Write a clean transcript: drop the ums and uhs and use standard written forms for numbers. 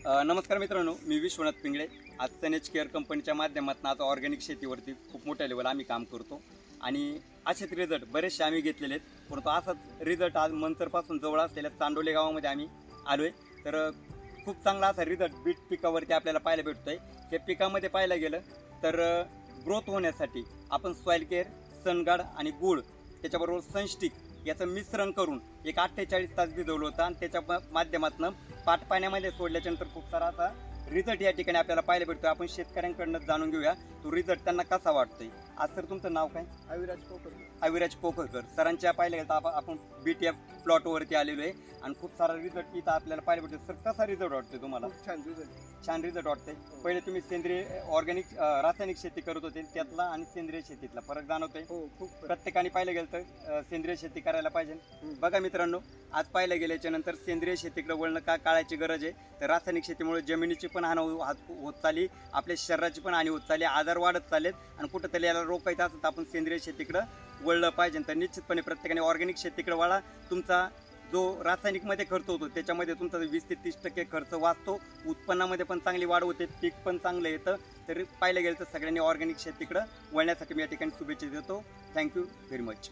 नमस्कार मित्रांनो, मी विश्वनाथ पिंगळे. आज सनेज केअर कंपनीच्या माध्यमातून आज ऑर्गॅनिक शेतीवरती खूप मोठ्या लेवल आम्ही काम करतो आणि असेच रिझल्ट बरेचसे आम्ही घेतलेले आहेत. परंतु असाच रिझल्ट आज मंचरपासून जवळ असलेल्या चांडोले गावामध्ये आम्ही आलो आहे. तर खूप चांगला असा रिझल्ट बीट पिकावरती आपल्याला पाहायला भेटतो आहे. त्या पिकामध्ये पाहायला गेलं तर ग्रोथ होण्यासाठी आपण सॉईल केअर, सनगार्ड आणि गुळ त्याच्याबरोबर सनस्टिक याचं मिश्रण करून एक 48 तास भिजवलं होतं आणि त्याच्या माध्यमातून पाट पाण्यामध्ये सोडल्याच्यानंतर खूप सारा असा रिझल्ट या ठिकाणी आपल्याला पाहायला भेटतोय. आपण शेतकऱ्यांकडनं जाणून घेऊया तो रिझल्ट त्यांना कसा वाटतोय. आज सर तुमचं नाव काय? अविराज पोखरकर. सरांच्या पाहिलं गेलं तर आपण बीट या प्लॉटवरती आलेलो आहे आणि खूप सारा रिझल्ट इथं आपल्याला पाहायला भेटतो. सर कसा रिझल्ट वाटतोय तुम्हाला? छान रिझल्ट वाटतंय. पहिले तुम्ही सेंद्रिय ऑर्गॅनिक रासायनिक शेती करत होते, त्यातला आणि सेंद्रिय शेतीतला फरक जाणवतोय? हो, खूप. प्रत्येकाने पाहिलं गेलं तर सेंद्रिय शेती करायला पाहिजे. बघा मित्रांनो, आज पाहिलं गेल्याच्या नंतर सेंद्रिय शेतीकडे वळणं का काळाची गरज आहे. तर रासायनिक शेतीमुळे जमिनीची पण हानी होत चालली, आपल्या शरीराची पण हानी होत चालली, आजार वाढत चाललेत आणि कुठंतरी याला रोखायचं असेल तर आपण सेंद्रिय शेतीकडे वळलं पाहिजे. तर निश्चितपणे प्रत्येकाने ऑर्गॅनिक शेतीकडे वळा. तुमचा जो रासायनिकमध्ये खर्च होतो त्याच्यामध्ये तुमचा 20 ते 30% खर्च वाचतो. उत्पन्नामध्ये पण चांगली वाढ होते, पीक पण चांगलं येतं. तरी पाहिलं गेलं तर सगळ्यांनी ऑर्गॅनिक शेतीकडे वळण्यासाठी मी या ठिकाणी शुभेच्छा देतो. Thank you very much.